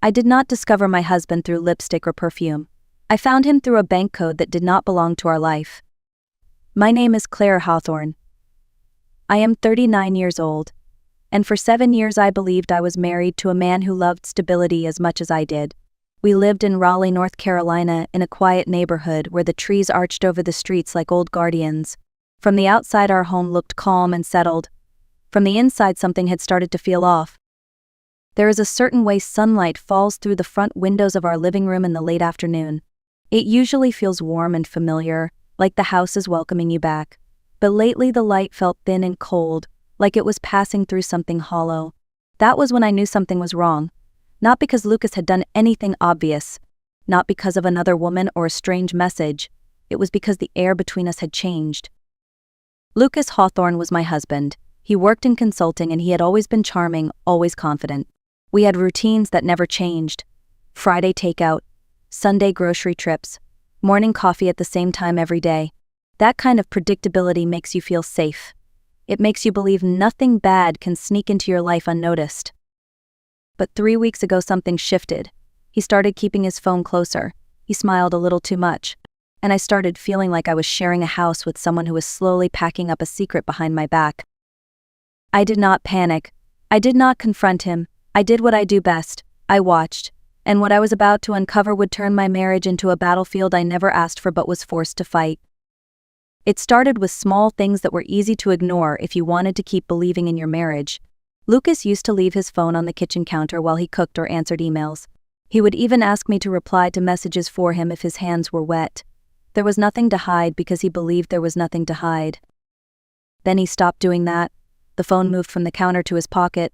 I did not discover my husband through lipstick or perfume. I found him through a bank code that did not belong to our life. My name is Claire Hawthorne. I am 39 years old, and for 7 years I believed I was married to a man who loved stability as much as I did. We lived in Raleigh, North Carolina, in a quiet neighborhood where the trees arched over the streets like old guardians. From the outside our home looked calm and settled. From the inside something had started to feel off. There is a certain way sunlight falls through the front windows of our living room in the late afternoon. It usually feels warm and familiar, like the house is welcoming you back. But lately the light felt thin and cold, like it was passing through something hollow. That was when I knew something was wrong. Not because Lucas had done anything obvious, not because of another woman or a strange message. It was because the air between us had changed. Lucas Hawthorne was my husband. He worked in consulting and he had always been charming, always confident. We had routines that never changed. Friday takeout, Sunday grocery trips, morning coffee at the same time every day. That kind of predictability makes you feel safe. It makes you believe nothing bad can sneak into your life unnoticed. But 3 weeks ago something shifted. He started keeping his phone closer. He smiled a little too much. And I started feeling like I was sharing a house with someone who was slowly packing up a secret behind my back. I did not panic. I did not confront him. I did what I do best. I watched. And what I was about to uncover would turn my marriage into a battlefield I never asked for but was forced to fight. It started with small things that were easy to ignore if you wanted to keep believing in your marriage. Lucas used to leave his phone on the kitchen counter while he cooked or answered emails. He would even ask me to reply to messages for him if his hands were wet. There was nothing to hide because he believed there was nothing to hide. Then he stopped doing that. The phone moved from the counter to his pocket,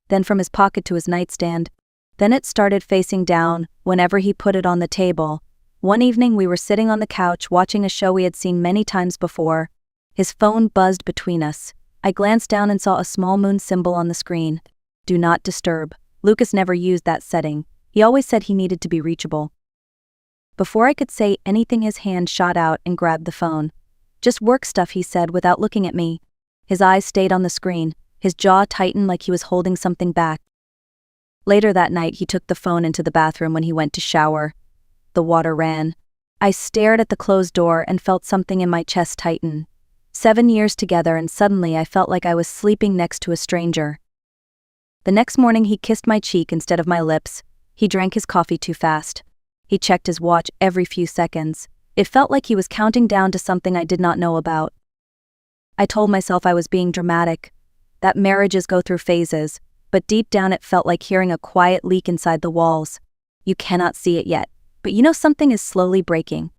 then from his pocket to his nightstand. Then it started facing down whenever he put it on the table. One evening we were sitting on the couch watching a show we had seen many times before. His phone buzzed between us. I glanced down and saw a small moon symbol on the screen. Do not disturb. Lucas never used that setting. He always said he needed to be reachable. Before I could say anything his hand shot out and grabbed the phone. Just work stuff, he said without looking at me. His eyes stayed on the screen. His jaw tightened like he was holding something back. Later that night he took the phone into the bathroom when he went to shower. The water ran. I stared at the closed door and felt something in my chest tighten. 7 years together and suddenly I felt like I was sleeping next to a stranger. The next morning he kissed my cheek instead of my lips. He drank his coffee too fast. He checked his watch every few seconds. It felt like he was counting down to something I did not know about. I told myself I was being dramatic, that marriages go through phases, but deep down it felt like hearing a quiet leak inside the walls. You cannot see it yet, but you know something is slowly breaking.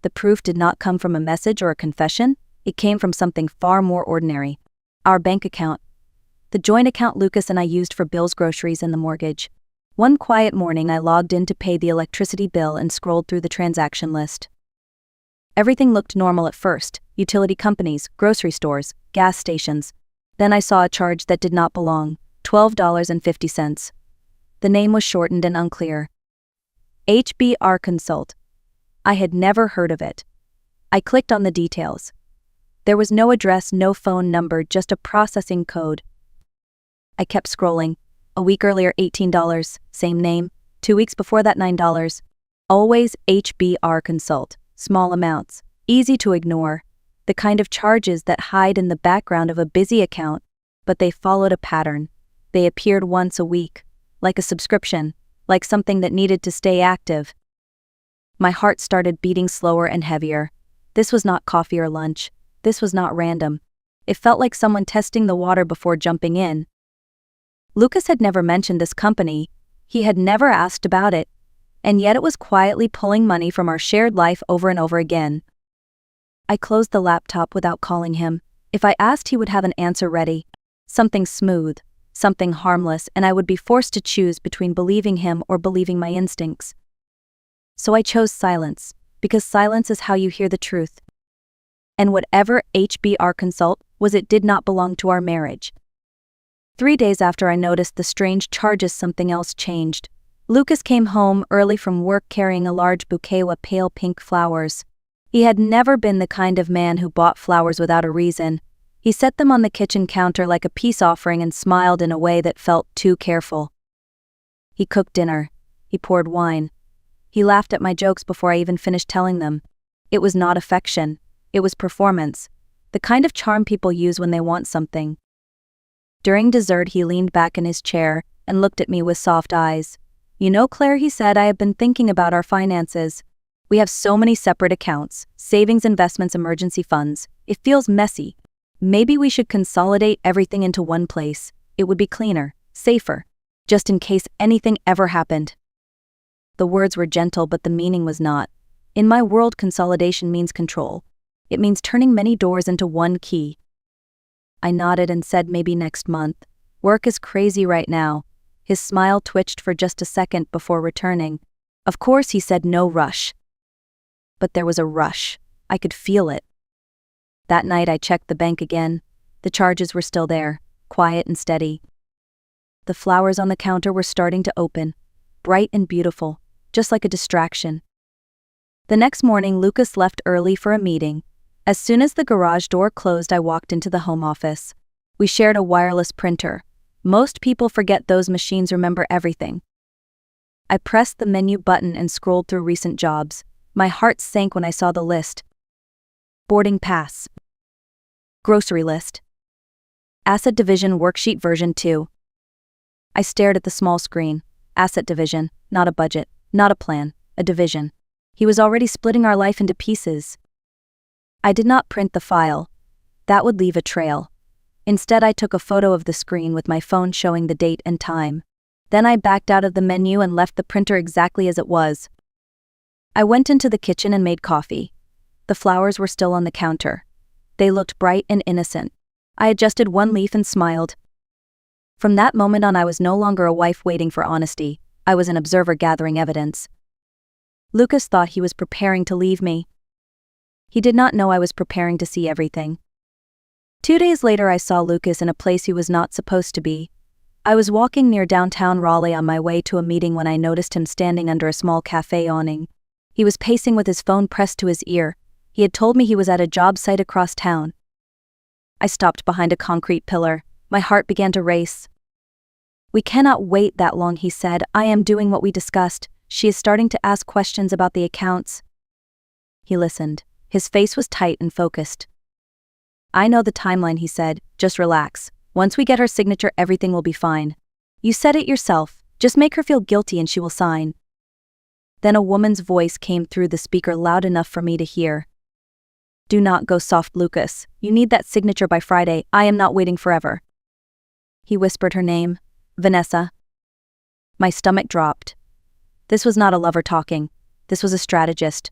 The proof did not come from a message or a confession. It came from something far more ordinary. Our bank account. The joint account Lucas and I used for bills, groceries, and the mortgage. One quiet morning I logged in to pay the electricity bill and scrolled through the transaction list. Everything looked normal at first: utility companies, grocery stores, gas stations. Then I saw a charge that did not belong: $12.50. The name was shortened and unclear. HBR Consult. I had never heard of it. I clicked on the details. There was no address, no phone number, just a processing code. I kept scrolling. A week earlier, $18, same name. 2 weeks before that, $9. Always HBR Consult, small amounts, easy to ignore. The kind of charges that hide in the background of a busy account, but they followed a pattern. They appeared once a week, like a subscription, like something that needed to stay active. My heart started beating slower and heavier. This was not coffee or lunch. This was not random. It felt like someone testing the water before jumping in. Lucas had never mentioned this company. He had never asked about it. And yet it was quietly pulling money from our shared life over and over again. I closed the laptop without calling him. If I asked, he would have an answer ready. Something smooth, something harmless, and I would be forced to choose between believing him or believing my instincts. So I chose silence, because silence is how you hear the truth. And whatever HBR Consult was, it did not belong to our marriage. 3 days after I noticed the strange charges, something else changed. Lucas came home early from work carrying a large bouquet of pale pink flowers. He had never been the kind of man who bought flowers without a reason. He set them on the kitchen counter like a peace offering and smiled in a way that felt too careful. He cooked dinner. He poured wine. He laughed at my jokes before I even finished telling them. It was not affection. It was performance. The kind of charm people use when they want something. During dessert, he leaned back in his chair and looked at me with soft eyes. "You know, Claire," he said, "I have been thinking about our finances. We have so many separate accounts, savings, investments, emergency funds. It feels messy. Maybe we should consolidate everything into one place. It would be cleaner, safer, just in case anything ever happened." The words were gentle, but the meaning was not. In my world, consolidation means control. It means turning many doors into one key. I nodded and said, "Maybe next month. Work is crazy right now." His smile twitched for just a second before returning. "Of course," he said, "no rush." But there was a rush. I could feel it. That night I checked the bank again. The charges were still there, quiet and steady. The flowers on the counter were starting to open, bright and beautiful, just like a distraction. The next morning, Lucas left early for a meeting. As soon as the garage door closed, I walked into the home office. We shared a wireless printer. Most people forget those machines remember everything. I pressed the menu button and scrolled through recent jobs. My heart sank when I saw the list. Boarding pass. Grocery list. Asset division worksheet version 2. I stared at the small screen. Asset division, not a budget, not a plan, a division. He was already splitting our life into pieces. I did not print the file. That would leave a trail. Instead, I took a photo of the screen with my phone showing the date and time. Then I backed out of the menu and left the printer exactly as it was. I went into the kitchen and made coffee. The flowers were still on the counter. They looked bright and innocent. I adjusted one leaf and smiled. From that moment on, I was no longer a wife waiting for honesty. I was an observer gathering evidence. Lucas thought he was preparing to leave me. He did not know I was preparing to see everything. 2 days later, I saw Lucas in a place he was not supposed to be. I was walking near downtown Raleigh on my way to a meeting when I noticed him standing under a small cafe awning. He was pacing with his phone pressed to his ear. He had told me he was at a job site across town. I stopped behind a concrete pillar. My heart began to race. "We cannot wait that long," he said. "I am doing what we discussed. She is starting to ask questions about the accounts." He listened. His face was tight and focused. "I know the timeline," he said. "Just relax. Once we get her signature, everything will be fine. You said it yourself. Just make her feel guilty and she will sign." Then a woman's voice came through the speaker loud enough for me to hear. "Do not go soft, Lucas. You need that signature by Friday. I am not waiting forever." He whispered her name. "Vanessa." My stomach dropped. This was not a lover talking. This was a strategist.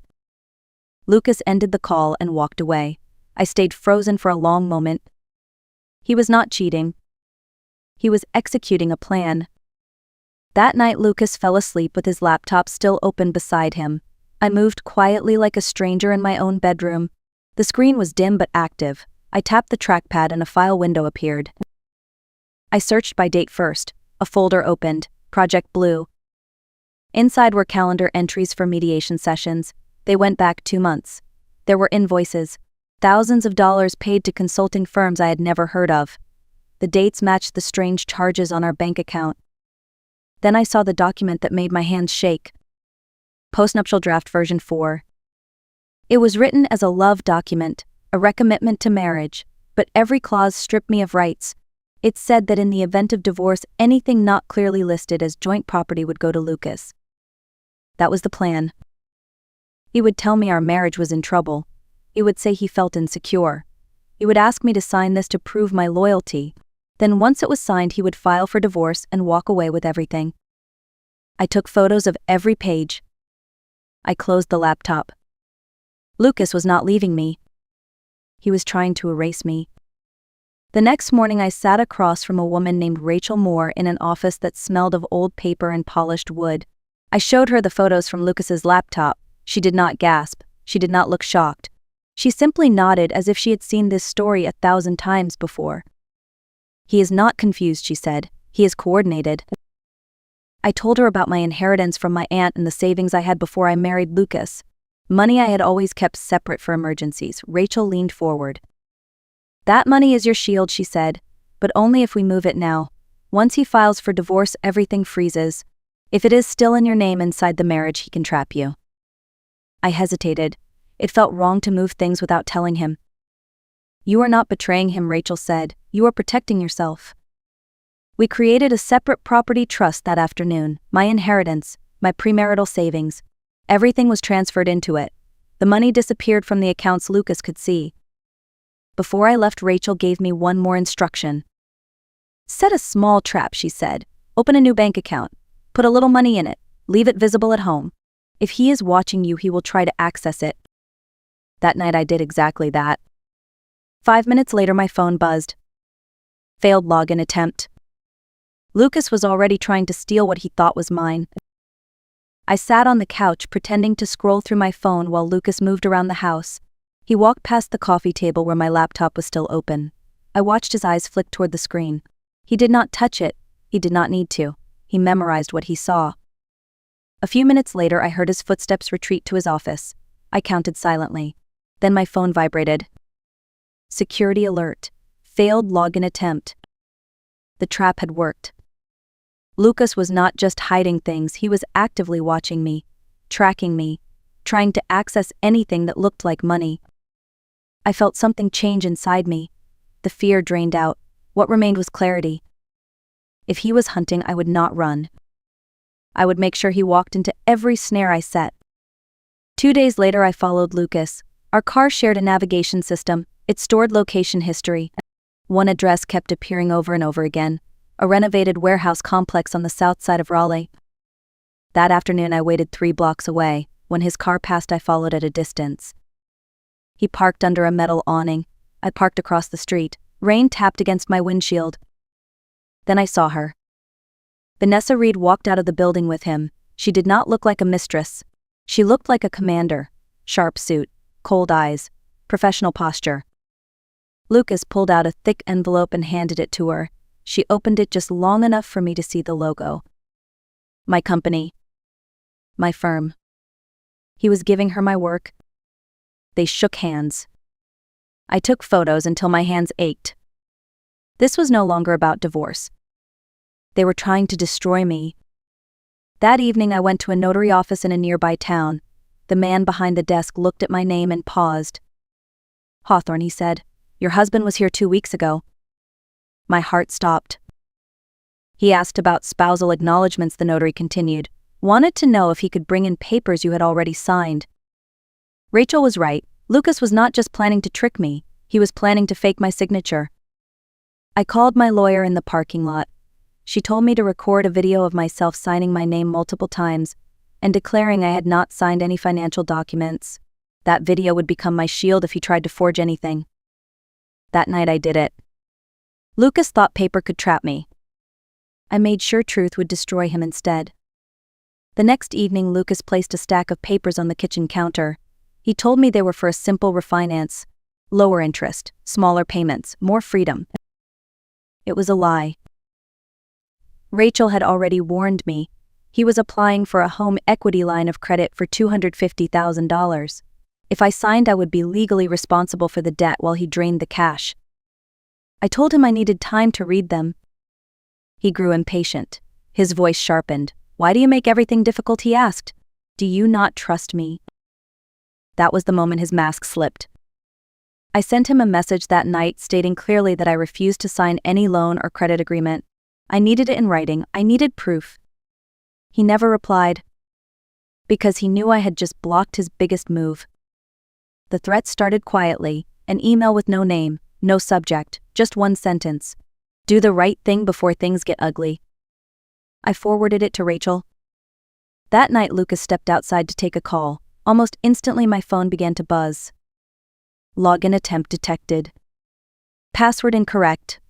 Lucas ended the call and walked away. I stayed frozen for a long moment. He was not cheating. He was executing a plan. That night, Lucas fell asleep with his laptop still open beside him. I moved quietly like a stranger in my own bedroom. The screen was dim but active. I tapped the trackpad and a file window appeared. I searched by date first. A folder opened. Project Blue. Inside were calendar entries for mediation sessions. They went back 2 months. There were invoices. Thousands of dollars paid to consulting firms I had never heard of. The dates matched the strange charges on our bank account. Then I saw the document that made my hands shake. Postnuptial Draft Version 4. It was written as a love document, a recommitment to marriage, but every clause stripped me of rights. It said that in the event of divorce, anything not clearly listed as joint property would go to Lucas. That was the plan. He would tell me our marriage was in trouble. He would say he felt insecure. He would ask me to sign this to prove my loyalty. Then once it was signed, he would file for divorce and walk away with everything. I took photos of every page. I closed the laptop. Lucas was not leaving me. He was trying to erase me. The next morning, I sat across from a woman named Rachel Moore in an office that smelled of old paper and polished wood. I showed her the photos from Lucas's laptop. She did not gasp. She did not look shocked. She simply nodded as if she had seen this story 1,000 times before. "He is not confused," she said. "He is coordinated." I told her about my inheritance from my aunt and the savings I had before I married Lucas. Money I had always kept separate for emergencies. Rachel leaned forward. "That money is your shield," she said, "but only if we move it now. Once he files for divorce, everything freezes." If it is still in your name inside the marriage, he can trap you. I hesitated. It felt wrong to move things without telling him. You are not betraying him, Rachel said. You are protecting yourself. We created a separate property trust that afternoon. My inheritance, my premarital savings. Everything was transferred into it. The money disappeared from the accounts Lucas could see. Before I left, Rachel gave me one more instruction. Set a small trap, she said. Open a new bank account. Put a little money in it. Leave it visible at home. If he is watching you, he will try to access it. That night I did exactly that. 5 minutes later, my phone buzzed. Failed login attempt. Lucas was already trying to steal what he thought was mine. I sat on the couch pretending to scroll through my phone while Lucas moved around the house. He walked past the coffee table where my laptop was still open. I watched his eyes flick toward the screen. He did not touch it. He did not need to. He memorized what he saw. A few minutes later, I heard his footsteps retreat to his office. I counted silently. Then my phone vibrated. Security alert. Failed login attempt. The trap had worked. Lucas was not just hiding things, he was actively watching me, tracking me, trying to access anything that looked like money. I felt something change inside me. The fear drained out. What remained was clarity. If he was hunting, I would not run. I would make sure he walked into every snare I set. 2 days later, I followed Lucas. Our car shared a navigation system. It stored location history. One address kept appearing over and over again. A renovated warehouse complex on the south side of Raleigh. That afternoon I waited 3 blocks away. When his car passed, I followed at a distance. He parked under a metal awning. I parked across the street. Rain tapped against my windshield. Then I saw her. Vanessa Reed walked out of the building with him. She did not look like a mistress. She looked like a commander. Sharp suit, cold eyes, professional posture. Lucas pulled out a thick envelope and handed it to her. She opened it just long enough for me to see the logo. My company. My firm. He was giving her my work. They shook hands. I took photos until my hands ached. This was no longer about divorce. They were trying to destroy me. That evening I went to a notary office in a nearby town. The man behind the desk looked at my name and paused. Hawthorne, he said. Your husband was here 2 weeks ago. My heart stopped. He asked about spousal acknowledgments, the notary continued. Wanted to know if he could bring in papers you had already signed. Rachel was right. Lucas was not just planning to trick me. He was planning to fake my signature. I called my lawyer in the parking lot. She told me to record a video of myself signing my name multiple times and declaring I had not signed any financial documents. That video would become my shield if he tried to forge anything. That night I did it. Lucas thought paper could trap me. I made sure truth would destroy him instead. The next evening, Lucas placed a stack of papers on the kitchen counter. He told me they were for a simple refinance. Lower interest, smaller payments, more freedom. It was a lie. Rachel had already warned me. He was applying for a home equity line of credit for $250,000. If I signed, I would be legally responsible for the debt while he drained the cash. I told him I needed time to read them. He grew impatient. His voice sharpened. Why do you make everything difficult? He asked. Do you not trust me? That was the moment his mask slipped. I sent him a message that night stating clearly that I refused to sign any loan or credit agreement. I needed it in writing. I needed proof. He never replied. Because he knew I had just blocked his biggest move. The threat started quietly, an email with no name, no subject, just one sentence. Do the right thing before things get ugly. I forwarded it to Rachel. That night Lucas stepped outside to take a call. Almost instantly my phone began to buzz. Login attempt detected. Password incorrect.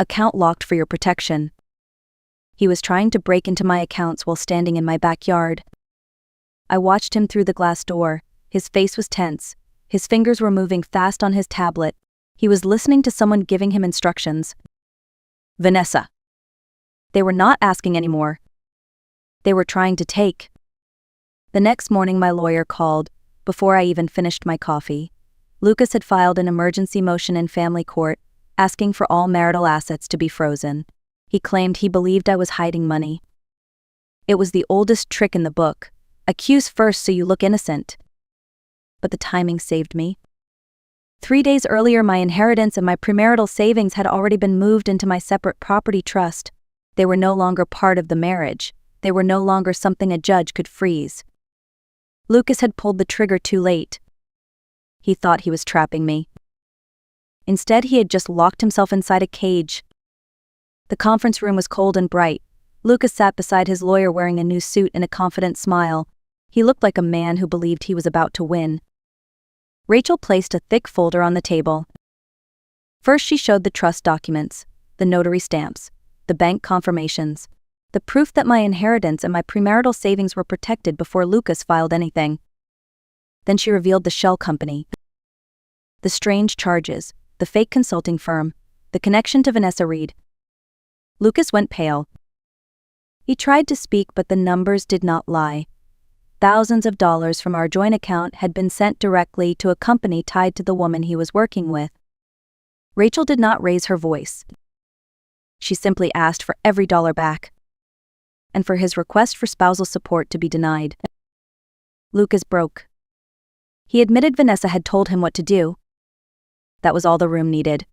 Account locked for your protection. He was trying to break into my accounts while standing in my backyard. I watched him through the glass door. His face was tense. His fingers were moving fast on his tablet. He was listening to someone giving him instructions. Vanessa. They were not asking anymore. They were trying to take. The next morning my lawyer called, before I even finished my coffee. Lucas had filed an emergency motion in family court, asking for all marital assets to be frozen. He claimed he believed I was hiding money. It was the oldest trick in the book. Accuse first so you look innocent. But the timing saved me. 3 days earlier, my inheritance and my premarital savings had already been moved into my separate property trust. They were no longer part of the marriage. They were no longer something a judge could freeze. Lucas had pulled the trigger too late. He thought he was trapping me. Instead, he had just locked himself inside a cage. The conference room was cold and bright. Lucas sat beside his lawyer wearing a new suit and a confident smile. He looked like a man who believed he was about to win. Rachel placed a thick folder on the table. First, she showed the trust documents, the notary stamps, the bank confirmations, the proof that my inheritance and my premarital savings were protected before Lucas filed anything. Then she revealed the shell company, the strange charges, the fake consulting firm, the connection to Vanessa Reed. Lucas went pale. He tried to speak, but the numbers did not lie. Thousands of dollars from our joint account had been sent directly to a company tied to the woman he was working with. Rachel did not raise her voice. She simply asked for every dollar back, and for his request for spousal support to be denied. Lucas broke. He admitted Vanessa had told him what to do. That was all the room needed.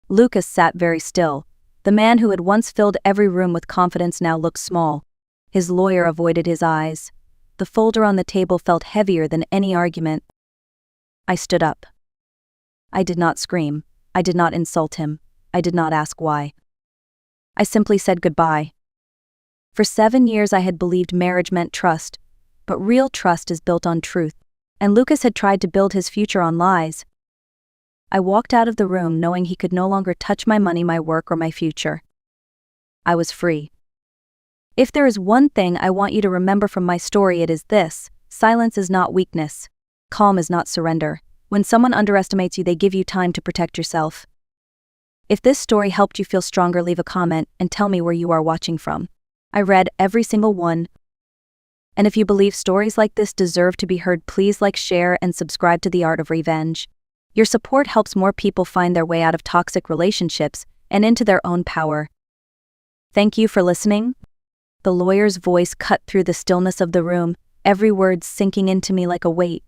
Lucas sat very still. The man who had once filled every room with confidence now looked small. His lawyer avoided his eyes. The folder on the table felt heavier than any argument. I stood up. I did not scream. I did not insult him. I did not ask why. I simply said goodbye. For 7 years I had believed marriage meant trust, but real trust is built on truth, and Lucas had tried to build his future on lies. I walked out of the room knowing he could no longer touch my money, my work, or my future. I was free. If there is one thing I want you to remember from my story, it is this: silence is not weakness. Calm is not surrender. When someone underestimates you, they give you time to protect yourself. If this story helped you feel stronger, leave a comment and tell me where you are watching from. I read every single one. And if you believe stories like this deserve to be heard, please like, share, and subscribe to The Art of Revenge. Your support helps more people find their way out of toxic relationships and into their own power. Thank you for listening. The lawyer's voice cut through the stillness of the room, every word sinking into me like a weight.